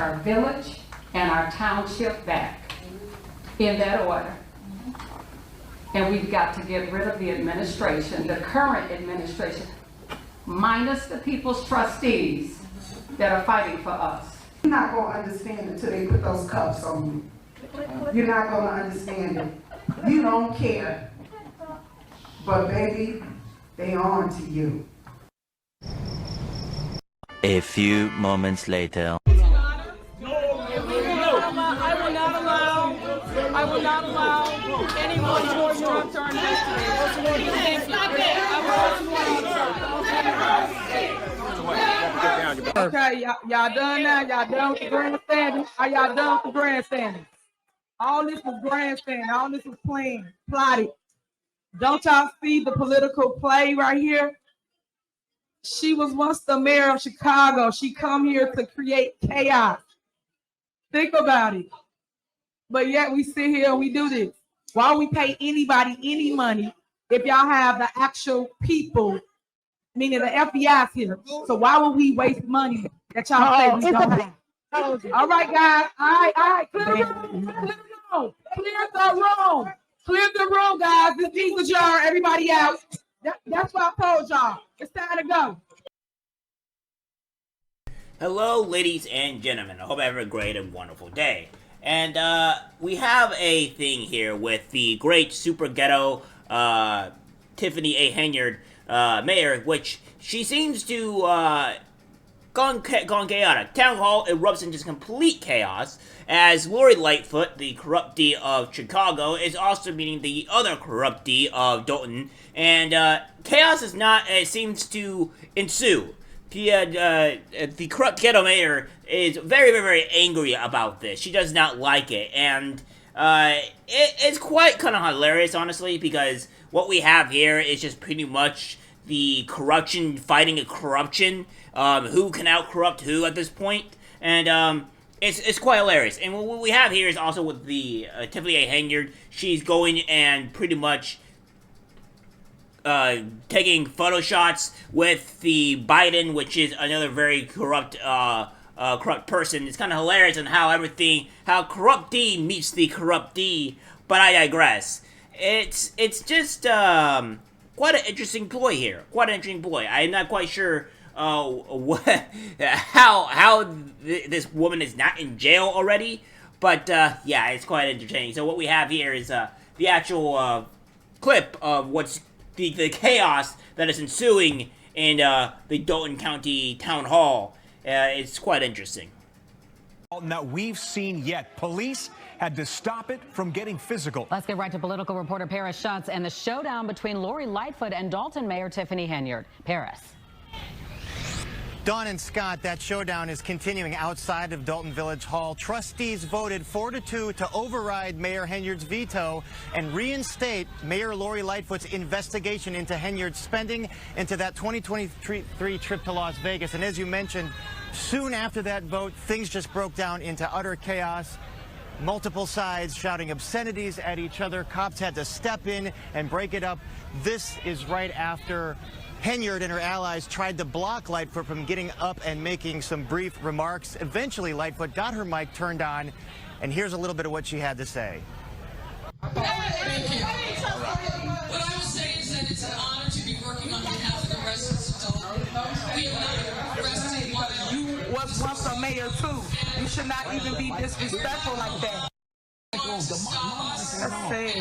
our village and our township back in that order. And we've got to get rid of the administration, the current administration, minus the people's trustees that are fighting for us. You're not going to understand until they put those cuffs on you. You're not going to understand it. You don't care. But baby, they on to you. A few moments later. I will not allow anyone to interrupt our investigation. Okay, y'all done now? Y'all done with the grandstanding? Are y'all done with the grandstanding? All this was grandstanding. All this was plotted. Don't y'all see the political play right here? She was once the mayor of Chicago. She come here to create chaos. Think about it. But yet we sit here and we do this. Why we pay anybody any money if y'all have the actual people, meaning the FBI's here? So why would we waste money that y'all say we don't have? All right, guys. All right. Clear the room. Clear the room, guys. This needs a jar. Everybody out. That's what I told y'all. It's time to go. Hello, ladies and gentlemen. I hope you have a great and wonderful day. And we have a thing here with the great super ghetto Tiffany Henyard, mayor, which she seems to gone chaotic. Town hall erupts into complete chaos as Lori Lightfoot, the corruptee of Chicago, is also meeting the other corruptee of Dolton, and chaos is not seems to ensue. The corrupt ghetto mayor is very, very, very angry about this. She does not like it, and it's quite kind of hilarious, honestly, because what we have here is just pretty much the corruption fighting a corruption. Who can out-corrupt who at this point, and it's quite hilarious. And what we have here is also with the Tiffany Henyard. She's going and pretty much taking photo shots with the Biden, which is another very corrupt person. It's kind of hilarious on how corruptee meets the corruptee, but I digress. It's just quite an interesting ploy here. I'm not quite sure how this woman is not in jail already, but yeah, it's quite entertaining. So what we have here is the actual clip of what's the chaos that is ensuing in the Dolton County Town Hall. It's quite interesting. That we've seen yet. Police had to stop it from getting physical. Let's get right to political reporter Paris Schutz and the showdown between Lori Lightfoot and Dolton Mayor Tiffany Henyard. Paris. Dawn and Scott, that showdown is continuing outside of Dolton Village Hall. Trustees voted 4-2 to override Mayor Henyard's veto and reinstate Mayor Lori Lightfoot's investigation into Henyard's spending into that 2023 trip to Las Vegas. And as you mentioned, soon after that vote, things just broke down into utter chaos. Multiple sides shouting obscenities at each other. Cops had to step in and break it up. This is right after Henyard and her allies tried to block Lightfoot from getting up and making some brief remarks. Eventually, Lightfoot got her mic turned on, and here's a little bit of what she had to say. Thank you. What I will say is that it's an honor to be working on behalf of the residents of Dolton. We have not arrested one of them. You was once a mayor, too. You should not even be disrespectful like that. That's sad.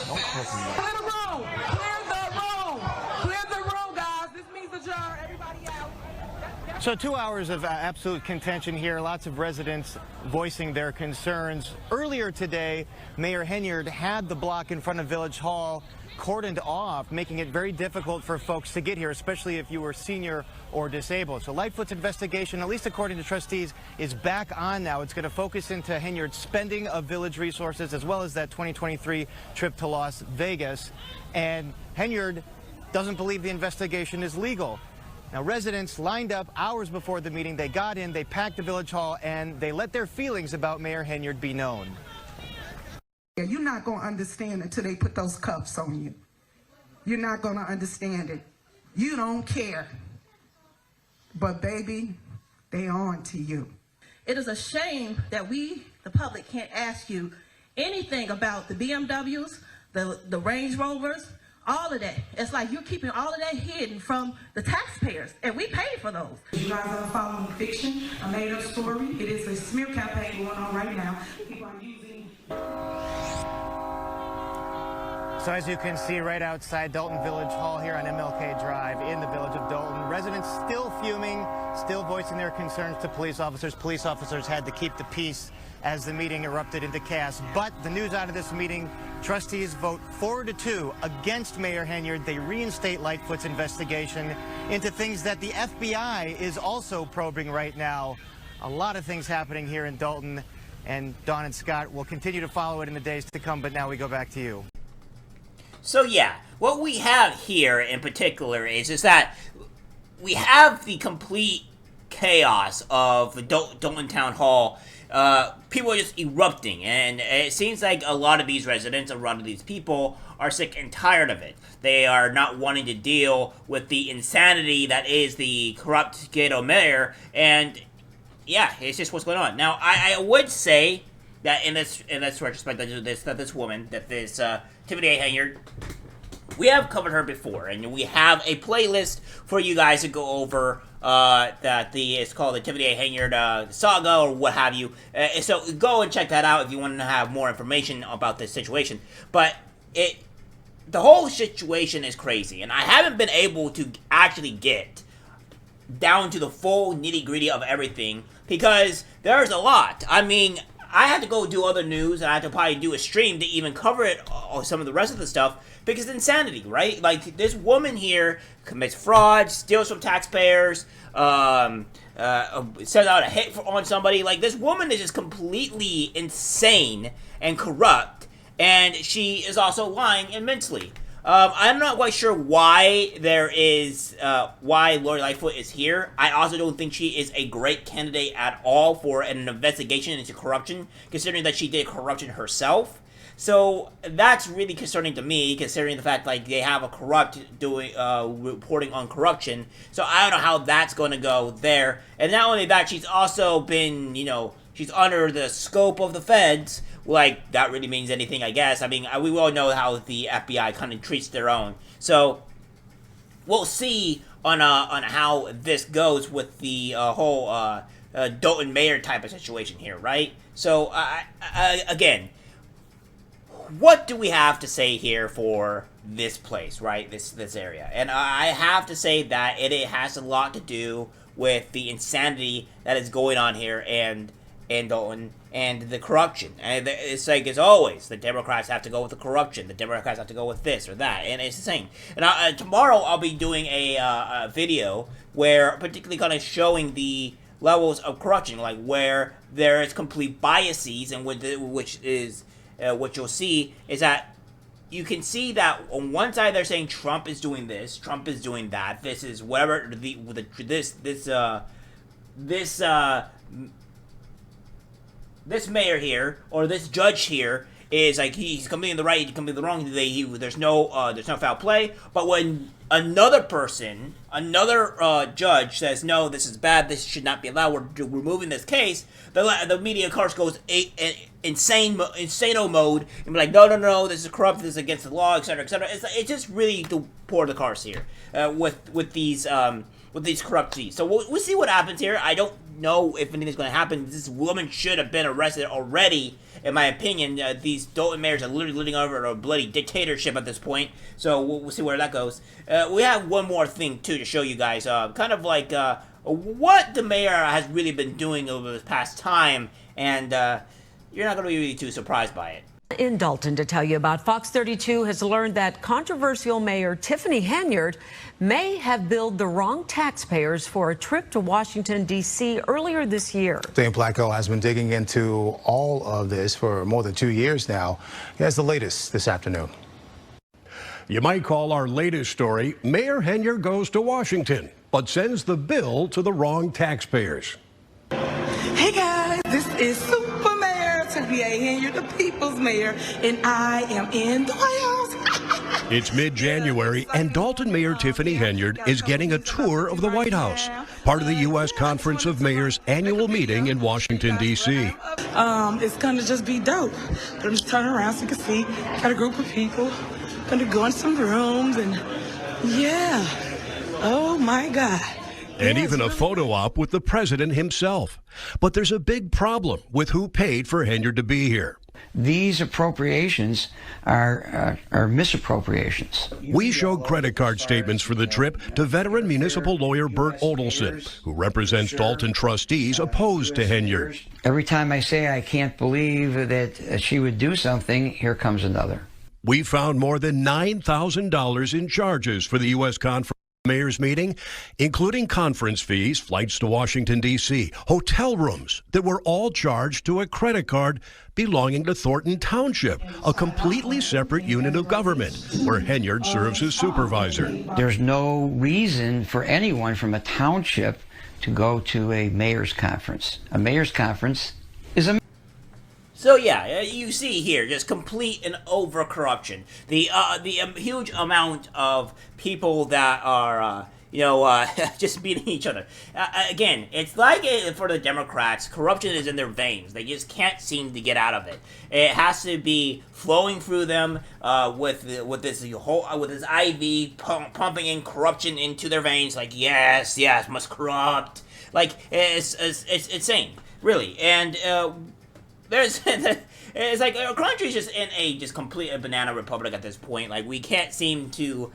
Clear the room! Clear the room, guys. This means adjourn. Everybody out. So 2 hours of absolute contention here. Lots of residents voicing their concerns. Earlier today, Mayor Henyard had the block in front of Village Hall cordoned off, making it very difficult for folks to get here, especially if you were senior or disabled. So Lightfoot's investigation, at least according to trustees, is back on now. It's going to focus into Henyard's spending of village resources as well as that 2023 trip to Las Vegas. And Henyard doesn't believe the investigation is legal. Now, residents lined up hours before the meeting. They got in, they packed the Village Hall, and they let their feelings about Mayor Henyard be known. You're not going to understand until they put those cuffs on you. You're not going to understand it. You don't care. But baby, they on to you. It is a shame that we, the public, can't ask you anything about the BMWs, the Range Rovers, all of that. It's like you're keeping all of that hidden from the taxpayers, and we pay for those. You guys are following fiction, a made-up story. It is a smear campaign going on right now. People are using... So as you can see right outside Dolton Village Hall here on MLK Drive in the village of Dolton, residents still fuming, still voicing their concerns to police officers. Police officers had to keep the peace as the meeting erupted into chaos. But the news out of this meeting, trustees vote 4-2 against Mayor Henyard. They reinstate Lightfoot's investigation into things that the FBI is also probing right now. A lot of things happening here in Dolton, and Dawn and Scott will continue to follow it in the days to come, but now we go back to you. So yeah, what we have here in particular is that we have the complete chaos of the Dolton Town Hall. People are just erupting, and it seems like a lot of these residents, a lot of these people are sick and tired of it. They are not wanting to deal with the insanity that is the corrupt ghetto mayor, and yeah, it's just what's going on. Now, I would say that in this retrospect, that this woman, Tiffany Henyard, we have covered her before, and we have a playlist for you guys to go over. It's called the Tiffany Henyard saga or what have you. So go and check that out if you want to have more information about this situation. But the whole situation is crazy, and I haven't been able to actually get down to the full nitty-gritty of everything because there's a lot. I mean, I had to go do other news, and I had to probably do a stream to even cover it, or some of the rest of the stuff, because it's insanity, right? Like, this woman here commits fraud, steals from taxpayers, sends out a hit on somebody. Like, this woman is just completely insane and corrupt, and she is also lying immensely. I'm not quite sure why why Lori Lightfoot is here. I also don't think she is a great candidate at all for an investigation into corruption, considering that she did corruption herself. So that's really concerning to me, considering the fact like they have a corrupt reporting on corruption. So I don't know how that's going to go there. And not only that, she's also been, she's under the scope of the feds. Like, that really means anything, I guess. I mean, we all know how the FBI kind of treats their own. So, we'll see on how this goes with the whole Dolton mayor type of situation here, right? So, again, what do we have to say here for this place, right? This area. And I have to say that it has a lot to do with the insanity that is going on here and Dolton, and the corruption. And it's like, as always, the Democrats have to go with the corruption. The Democrats have to go with this or that. And it's the same. And tomorrow I'll be doing a video where particularly kind of showing the levels of corruption, like where there is complete biases, and which is what you'll see is that you can see that on one side they're saying Trump is doing this, Trump is doing that, this is whatever this mayor here, or this judge here, is like he's completely in the right, he's completely in the wrong. There's no foul play. But when another person, another judge says no, this is bad, this should not be allowed, we're removing this case, the media, of course, goes insano mode and be like, no, this is corrupt, this is against the law, etc., etc. It's just really to pour the cars here with these corrupt G's. So we'll see what happens here. I don't know if anything's going to happen. This woman should have been arrested already, in my opinion. These Dolton mayors are literally living over a bloody dictatorship at this point. So we'll see where that goes. We have one more thing, too, to show you guys. Kind of like what the mayor has really been doing over this past time. And you're not going to be really too surprised by it. In Dolton to tell you about, Fox 32 has learned that controversial Mayor Tiffany Henyard may have billed the wrong taxpayers for a trip to Washington, D.C. earlier this year. Dan Placco has been digging into all of this for more than 2 years now. He has the latest this afternoon. You might call our latest story, Mayor Henyard goes to Washington, but sends the bill to the wrong taxpayers. Hey guys, this is Super Mayor Tiffany Henyard, the people's mayor, and I am in the White House. It's mid-January, and Dolton Mayor Tiffany Henyard is getting a tour of the White House, part of the U.S. Conference of Mayors annual meeting in Washington, D.C. It's gonna just be dope. Gonna just turn around so you can see. Got a group of people. Gonna go in some rooms and yeah. Oh my God. And even a photo op with the president himself. But there's a big problem with who paid for Henyard to be here. These appropriations are misappropriations. We showed credit card statements for the trip to veteran municipal lawyer Bert Odelson, who represents Dolton trustees opposed to Henyard. Every time I say I can't believe that she would do something, here comes another. We found more than $9,000 in charges for the U.S. Conference Mayor's meeting, including conference fees, flights to Washington, D.C., hotel rooms that were all charged to a credit card belonging to Thornton Township, a completely separate unit of government where Henyard serves as supervisor. There's no reason for anyone from a township to go to a mayor's conference. A mayor's conference is a... So yeah, you see here, just complete and over corruption. The huge amount of people that are, just beating each other. Again, it's like for the Democrats, corruption is in their veins. They just can't seem to get out of it. It has to be flowing through them with this IV pumping in corruption into their veins. Like yes, must corrupt. Like it's insane, really, and. It's like our country's just in a complete banana republic at this point. Like we can't seem to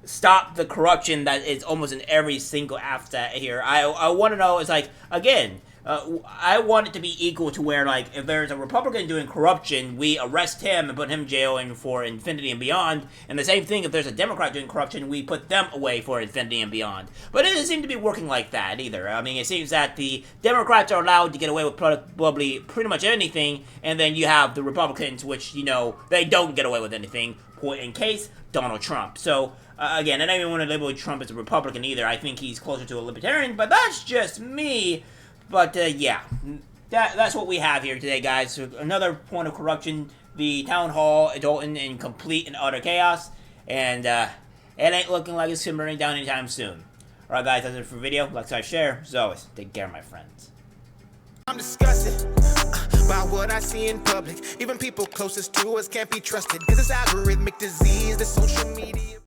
stop the corruption that is almost in every single aspect here. I want to know, it's like, again, I want it to be equal to where, like, if there's a Republican doing corruption, we arrest him and put him in jail and for infinity and beyond. And the same thing, if there's a Democrat doing corruption, we put them away for infinity and beyond. But it doesn't seem to be working like that either. I mean, it seems that the Democrats are allowed to get away with probably pretty much anything, and then you have the Republicans, which, they don't get away with anything, in case Donald Trump. So, again, I don't even want to label Trump as a Republican either. I think he's closer to a libertarian, but that's just me. But, yeah, that's what we have here today, guys. So another point of corruption, the town hall, Dolton, in complete and utter chaos. And it ain't looking like it's burning down anytime soon. Alright, guys, that's it for the video. Like, subscribe, share. As always, take care, my friends. I'm disgusted by what I see in public. Even people closest to us can't be trusted. This is algorithmic disease, the social media.